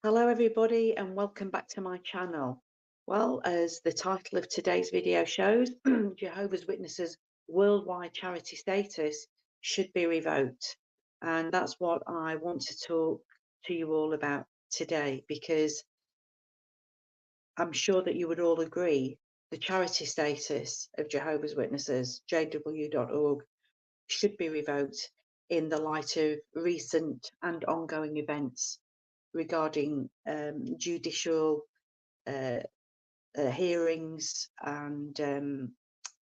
Hello everybody and welcome back to my channel. Well, as the title of today's video shows, Jehovah's Witnesses worldwide charity status should be revoked. And that's what I want to talk to you all about today, because I'm sure that you would all agree the charity status of Jehovah's Witnesses, jw.org, should be revoked in the light of recent and ongoing events regarding judicial uh, hearings and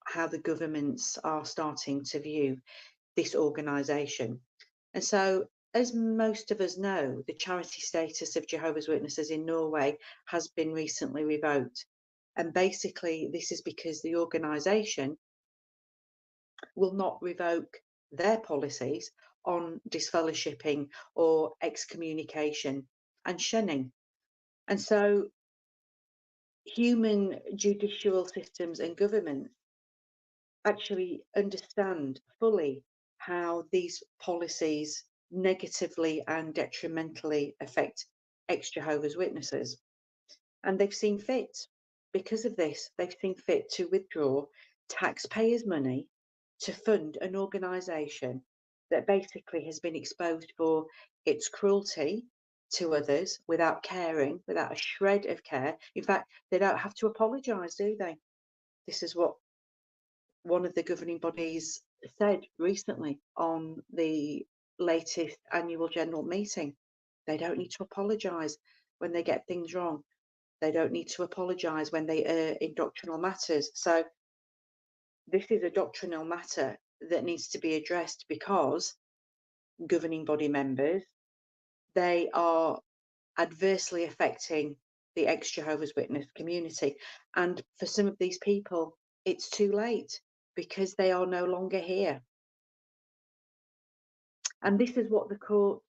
how the governments are starting to view this organisation. And so, as most of us know, the charity status of Jehovah's Witnesses in Norway has been recently revoked. And basically, this is because the organisation will not revoke their policies on disfellowshipping or excommunication and shunning. And so human judicial systems and governments actually understand fully how these policies negatively and detrimentally affect ex-Jehovah's Witnesses. And they've seen fit, because of this, they've seen fit to withdraw taxpayers' money to fund an organisation that basically has been exposed for its cruelty to others without caring, without a shred of care. In fact, they don't have to apologise, do they? This is what one of the governing bodies said recently on the latest annual general meeting. They don't need to apologise when they get things wrong. They don't need to apologise when they err in doctrinal matters. So this is a doctrinal matter that needs to be addressed, because governing body members, they are adversely affecting the ex-Jehovah's Witness community. And for some of these people, it's too late because they are no longer here. And this is what the courts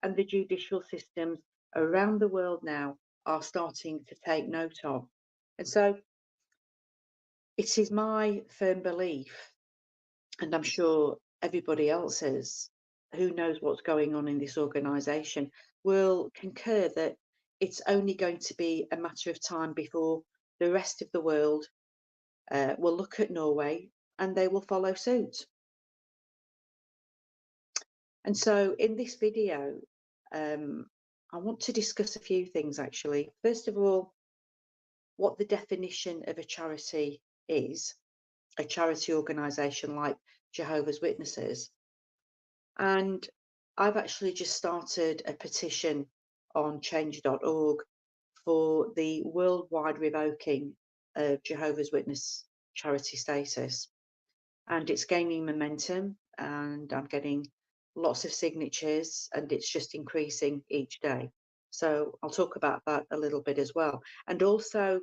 and the judicial systems around the world now are starting to take note of. And so it is my firm belief, and I'm sure everybody else's who knows what's going on in this organisation will concur, that it's only going to be a matter of time before the rest of the world will look at Norway and they will follow suit. And so in this video, I want to discuss a few things actually. First of all, what the definition of a charity is, a charity organisation like Jehovah's Witnesses. And I've actually just started a petition on change.org for the worldwide revoking of Jehovah's Witness charity status. And it's gaining momentum, and I'm getting lots of signatures, and it's just increasing each day. So I'll talk about that a little bit as well. And also,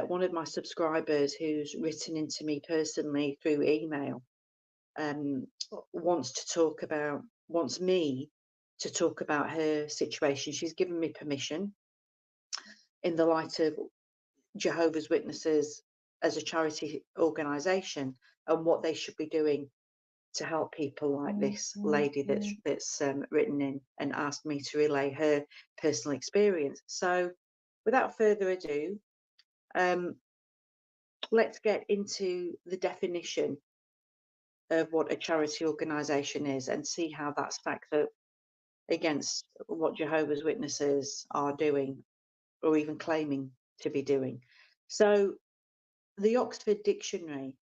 one of my subscribers who's written into me personally through email wants me to talk about her situation. She's given me permission in the light of Jehovah's Witnesses as a charity organisation and what they should be doing to help people like this lady that's written in and asked me to relay her personal experience. So without further ado, let's get into the definition of what a charity organisation is and see how that stacks up against what Jehovah's Witnesses are doing or even claiming to be doing. So the Oxford Dictionary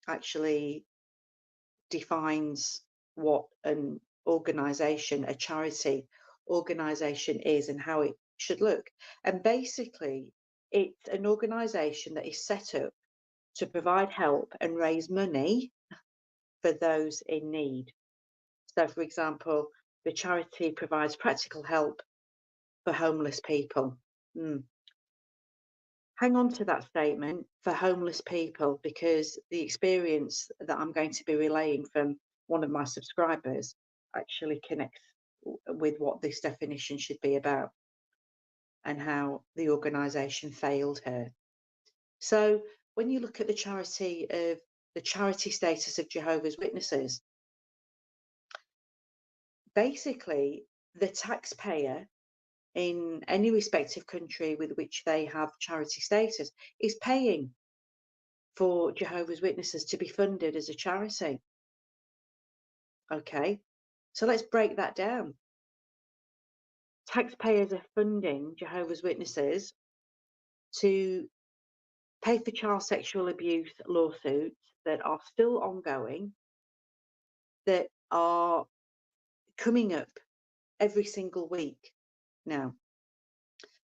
actually defines what an organisation, a charity organisation is and how it should look. And basically, it's an organisation that is set up to provide help and raise money for those in need. So, for example, the charity provides practical help for homeless people. Hang on to that statement, for homeless people, because the experience that I'm going to be relaying from one of my subscribers actually connects with what this definition should be about and how the organisation failed her. So when you look at the charity status of Jehovah's Witnesses, basically the taxpayer in any respective country with which they have charity status is paying for Jehovah's Witnesses to be funded as a charity. Okay, so let's break that down. Taxpayers are funding Jehovah's Witnesses to pay for child sexual abuse lawsuits that are still ongoing, that are coming up every single week now.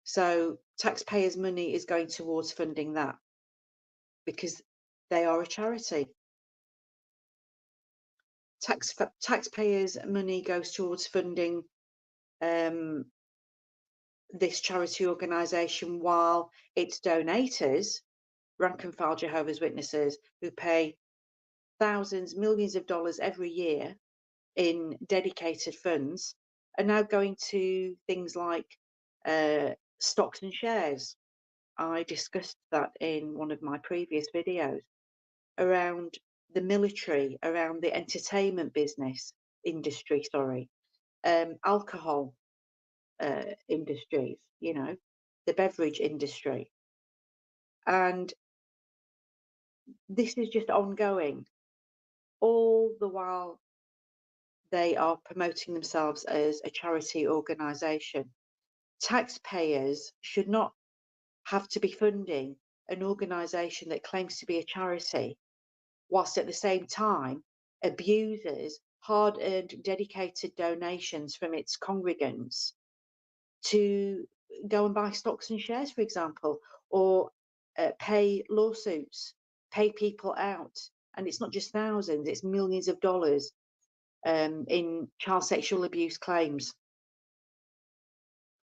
So taxpayers' money is going towards funding that because they are a charity. Taxpayers' money goes towards funding this charity organisation, while its donators, rank and file Jehovah's Witnesses, who pay thousands, millions of dollars every year in dedicated funds, are now going to things like stocks and shares. I discussed that in one of my previous videos, around the military, around the entertainment industry, alcohol industries, the beverage industry. And this is just ongoing, all the while they are promoting themselves as a charity organisation. Taxpayers should not have to be funding an organisation that claims to be a charity, whilst at the same time abuses hard-earned, dedicated donations from its congregants to go and buy stocks and shares, for example, or pay lawsuits, pay people out. And it's not just thousands, it's millions of dollars in child sexual abuse claims.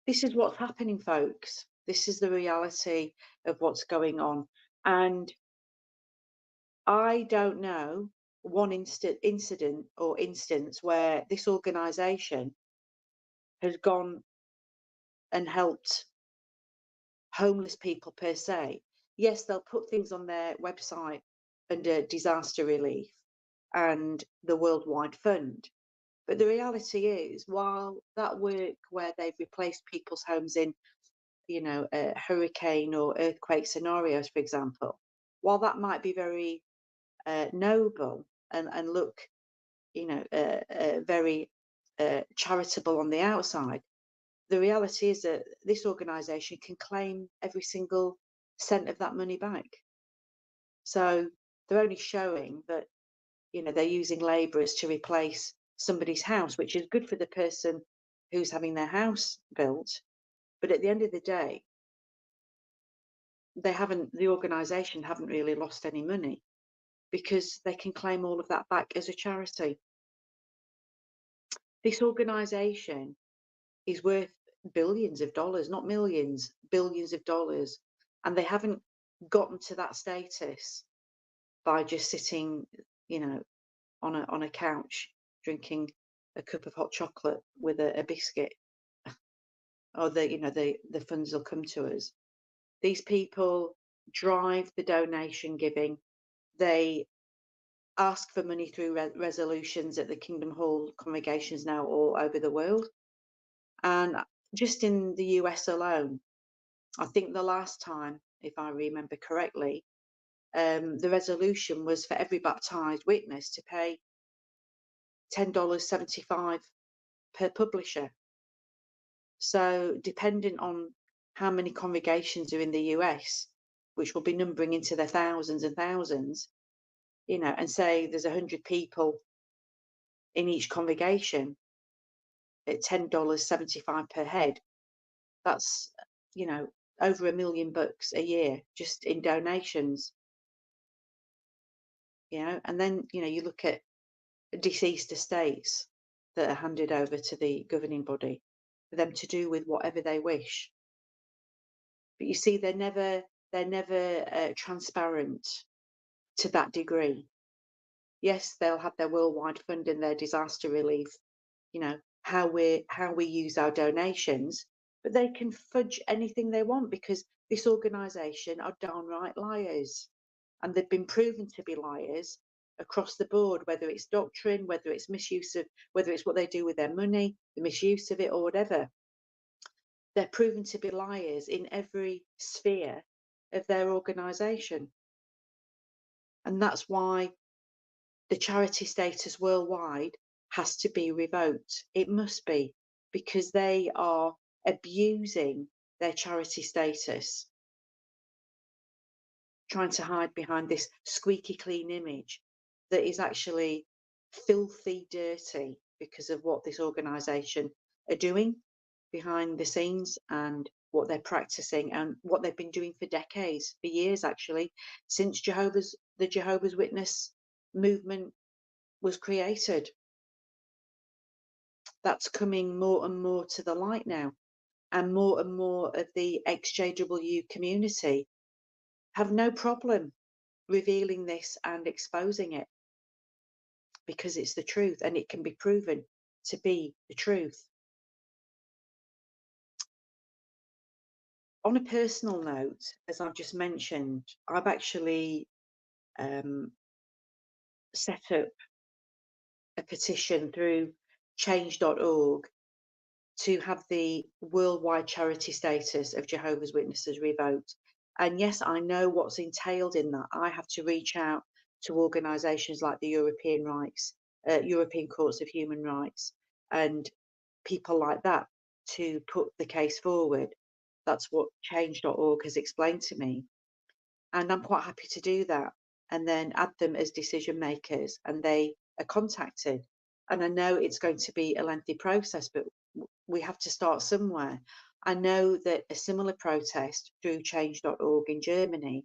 This is what's happening, folks. This is the reality of what's going on. And I don't know one incident or instance where this organisation has gone and helped homeless people per se. Yes, they'll put things on their website under disaster relief and the Worldwide Fund. But the reality is, while that work where they've replaced people's homes in, hurricane or earthquake scenarios, for example, while that might be very noble and look, very charitable on the outside, the reality is that this organisation can claim every single cent of that money back. So they're only showing that, they're using labourers to replace somebody's house, which is good for the person who's having their house built. But at the end of the day, the organisation haven't really lost any money because they can claim all of that back as a charity. This organisation is worth billions of dollars, not millions, billions of dollars. And they haven't gotten to that status by just sitting, on a couch, drinking a cup of hot chocolate with a biscuit. Or the funds will come to us. These people drive the donation giving. They ask for money through resolutions at the Kingdom Hall congregations now all over the world. And just in the US alone, I think the last time, if I remember correctly, the resolution was for every baptized witness to pay $10.75 per publisher. So depending on how many congregations are in the US, which will be numbering into their thousands and thousands, and say there's 100 people in each congregation at $10.75 per head, that's, over $1 million a year just in donations. And then, you look at deceased estates that are handed over to the governing body for them to do with whatever they wish. But you see, they're never transparent to that degree. Yes, they'll have their Worldwide Fund and their disaster relief, how we use our donations, but they can fudge anything they want because this organisation are downright liars, and they've been proven to be liars across the board, whether it's doctrine, whether it's misuse of, whether it's what they do with their money, the misuse of it, or whatever. They're proven to be liars in every sphere of their organisation. And that's why the charity status worldwide has to be revoked. It must be, because they are abusing their charity status, trying to hide behind this squeaky clean image that is actually filthy dirty because of what this organisation are doing behind the scenes and what they're practicing and what they've been doing for decades, for years actually, since the Jehovah's Witness movement was created. That's coming more and more to the light now, and more of the ex-JW community have no problem revealing this and exposing it, because it's the truth and it can be proven to be the truth. On a personal note, as I've just mentioned, I've actually set up a petition through change.org to have the worldwide charity status of Jehovah's Witnesses revoked. And yes, I know what's entailed in that. I have to reach out to organisations like the European Courts of Human Rights, and people like that to put the case forward. That's what change.org has explained to me. And I'm quite happy to do that and then add them as decision makers, and they are contacted. And I know it's going to be a lengthy process, but we have to start somewhere. I know that a similar protest through change.org in Germany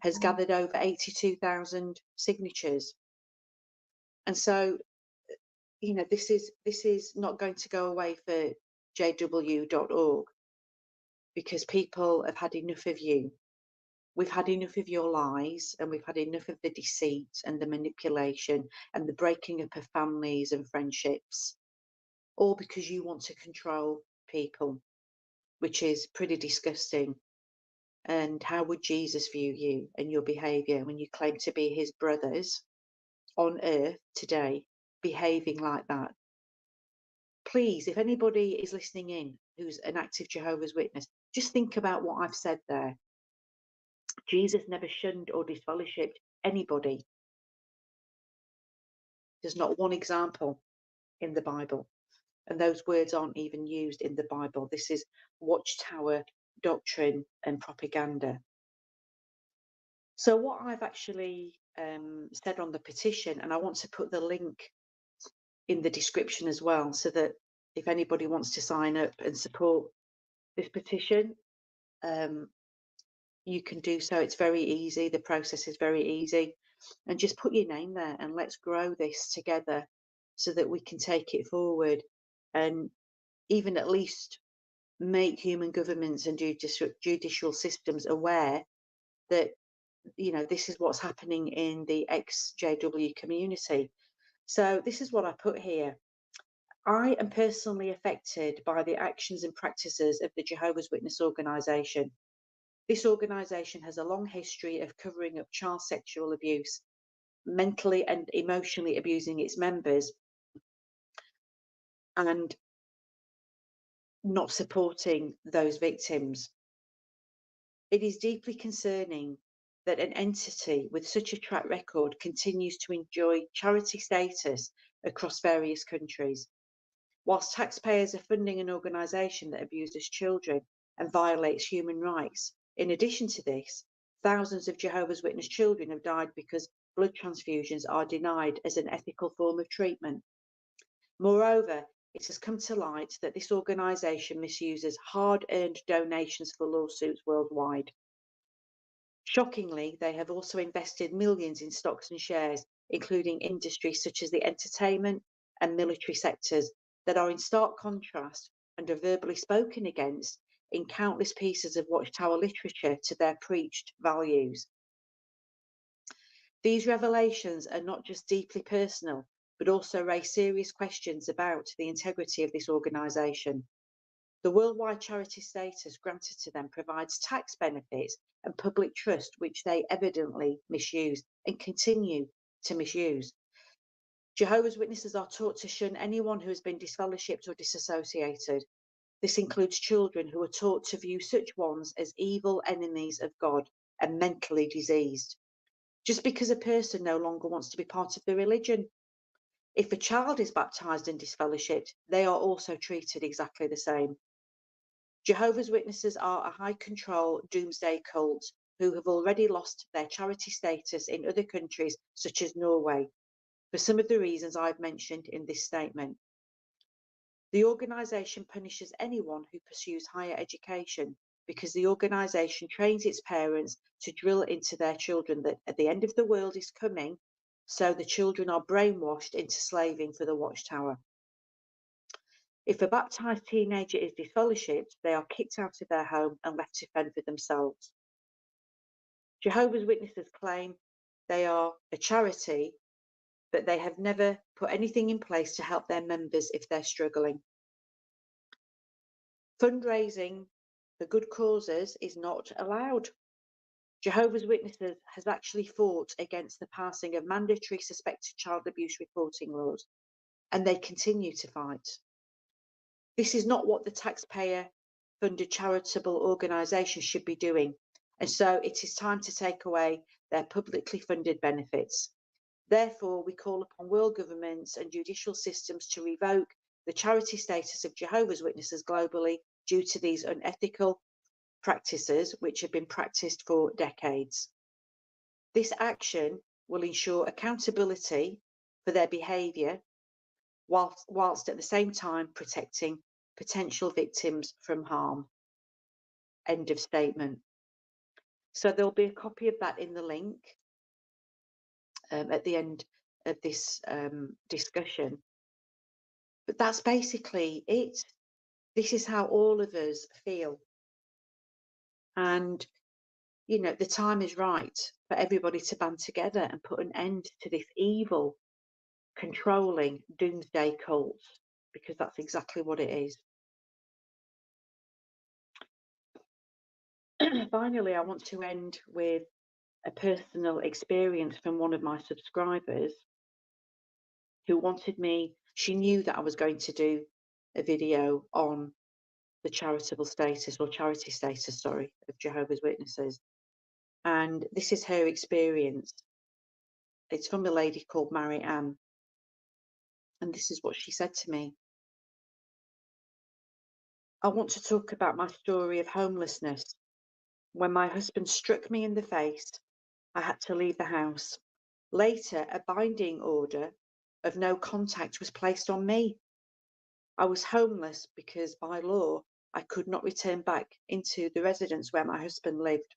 has gathered over 82,000 signatures. And so, this is not going to go away for jw.org, because people have had enough of you. We've had enough of your lies, and we've had enough of the deceit and the manipulation and the breaking up of families and friendships, all because you want to control people, which is pretty disgusting. And how would Jesus view you and your behaviour when you claim to be his brothers on earth today, behaving like that? Please, if anybody is listening in who's an active Jehovah's Witness, just think about what I've said there. Jesus never shunned or disfellowshipped anybody. There's not one example in the Bible, and those words aren't even used in the Bible. This is watchtower doctrine and propaganda. So what I've actually said on the petition, and I want to put the link in the description as well, so that if anybody wants to sign up and support this petition, you can do so. It's very easy. The process is very easy. And just put your name there and let's grow this together so that we can take it forward, and even at least make human governments and judicial systems aware that, this is what's happening in the ex-JW community. So this is what I put here. I am personally affected by the actions and practices of the Jehovah's Witness organisation. This organisation has a long history of covering up child sexual abuse, mentally and emotionally abusing its members, and not supporting those victims. It is deeply concerning that an entity with such a track record continues to enjoy charity status across various countries. Whilst taxpayers are funding an organisation that abuses children and violates human rights, in addition to this, thousands of Jehovah's Witness children have died because blood transfusions are denied as an ethical form of treatment. Moreover, it has come to light that this organisation misuses hard-earned donations for lawsuits worldwide. Shockingly, they have also invested millions in stocks and shares, including industries such as the entertainment and military sectors, that are in stark contrast and are verbally spoken against in countless pieces of Watchtower literature to their preached values. These revelations are not just deeply personal, but also raise serious questions about the integrity of this organisation. The worldwide charity status granted to them provides tax benefits and public trust, which they evidently misuse and continue to misuse. Jehovah's Witnesses are taught to shun anyone who has been disfellowshipped or disassociated. This includes children who are taught to view such ones as evil enemies of God and mentally diseased, just because a person no longer wants to be part of the religion. If a child is baptized and disfellowshipped, they are also treated exactly the same. Jehovah's Witnesses are a high-control doomsday cult who have already lost their charity status in other countries, such as Norway, for some of the reasons I've mentioned in this statement. The organisation punishes anyone who pursues higher education because the organisation trains its parents to drill into their children that at the end of the world is coming, so the children are brainwashed into slaving for the watchtower. If a baptized teenager is disfellowshipped, they are kicked out of their home and left to fend for themselves. Jehovah's Witnesses claim they are a charity, but they have never put anything in place to help their members if they're struggling. Fundraising for good causes is not allowed. Jehovah's Witnesses has actually fought against the passing of mandatory suspected child abuse reporting laws, and they continue to fight. This is not what the taxpayer-funded charitable organisation should be doing, and so it is time to take away their publicly funded benefits. Therefore, we call upon world governments and judicial systems to revoke the charity status of Jehovah's Witnesses globally due to these unethical practices which have been practiced for decades. This action will ensure accountability for their behaviour whilst at the same time protecting potential victims from harm. End of statement. So there'll be a copy of that in the link at the end of this discussion. But that's basically it. This is how all of us feel. And, you know, the time is right for everybody to band together and put an end to this evil, controlling doomsday cult, because that's exactly what it is. Finally, I want to end with a personal experience from one of my subscribers who wanted me, she knew that I was going to do a video on the charitable status or charity status, sorry, of Jehovah's Witnesses. And this is her experience. It's from a lady called Mary Ann. And this is what she said to me. I want to talk about my story of homelessness. When my husband struck me in the face, I had to leave the house. Later, a binding order of no contact was placed on me. I was homeless because by law, I could not return back into the residence where my husband lived.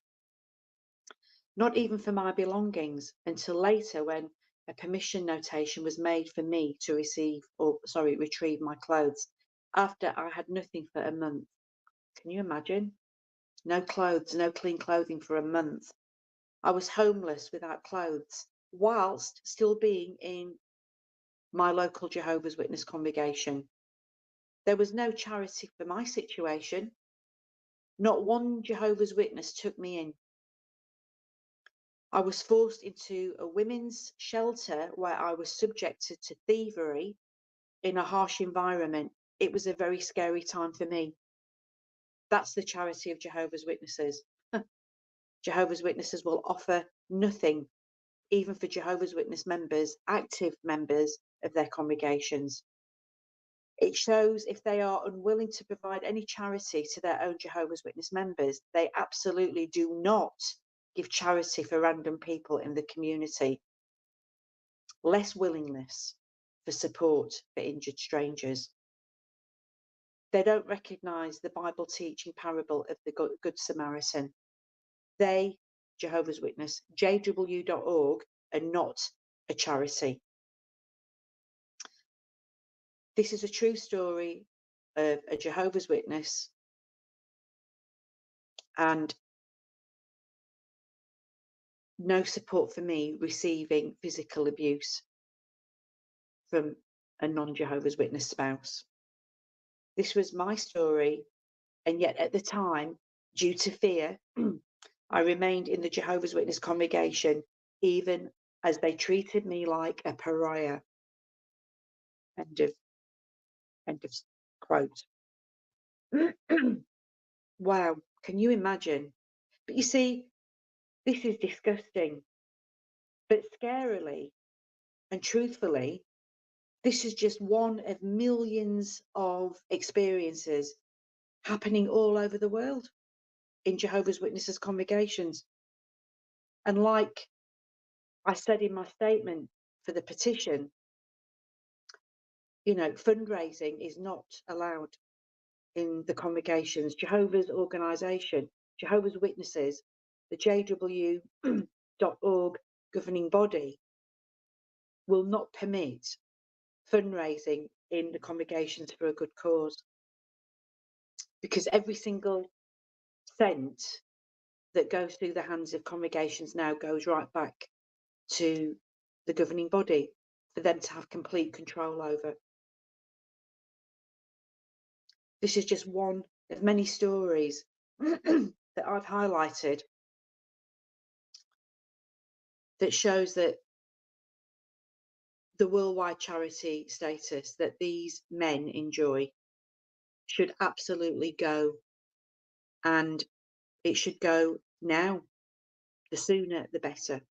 Not even for my belongings until later when a permission notation was made for me to retrieve my clothes after I had nothing for a month. Can you imagine? No clothes, no clean clothing for a month. I was homeless without clothes whilst still being in my local Jehovah's Witness congregation. There was no charity for my situation. Not one Jehovah's Witness took me in. I was forced into a women's shelter where I was subjected to thievery in a harsh environment. It was a very scary time for me. That's the charity of Jehovah's Witnesses. Jehovah's Witnesses will offer nothing, even for Jehovah's Witness members, active members of their congregations. It shows if they are unwilling to provide any charity to their own Jehovah's Witness members, they absolutely do not give charity for random people in the community. Less willingness for support for injured strangers. They don't recognise the Bible teaching parable of the Good Samaritan. They, Jehovah's Witness, jw.org, are not a charity. This is a true story of a Jehovah's Witness and no support for me receiving physical abuse from a non-Jehovah's Witness spouse. This was my story, and yet at the time, due to fear, I remained in the Jehovah's Witness congregation, even as they treated me like a pariah. End of quote. Wow, can you imagine? But you see, this is disgusting. But scarily and truthfully, this is just one of millions of experiences happening all over the world in Jehovah's Witnesses congregations. And like I said in my statement for the petition, fundraising is not allowed in the congregations. Jehovah's organisation, Jehovah's Witnesses, the JW.org governing body will not permit fundraising in the congregations for a good cause, because every single cent that goes through the hands of congregations now goes right back to the governing body for them to have complete control over. This is just one of many stories that I've highlighted that shows that the worldwide charity status that these men enjoy should absolutely go, and it should go now. The sooner the better.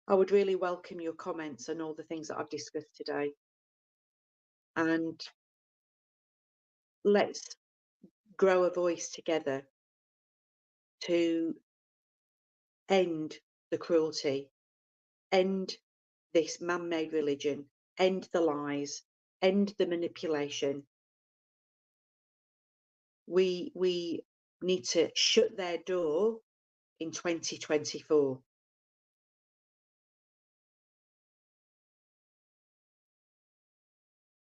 I would really welcome your comments on all the things that I've discussed today, and let's grow a voice together to end the cruelty, end this man-made religion, end the lies, end the manipulation. We need to shut their door in 2024.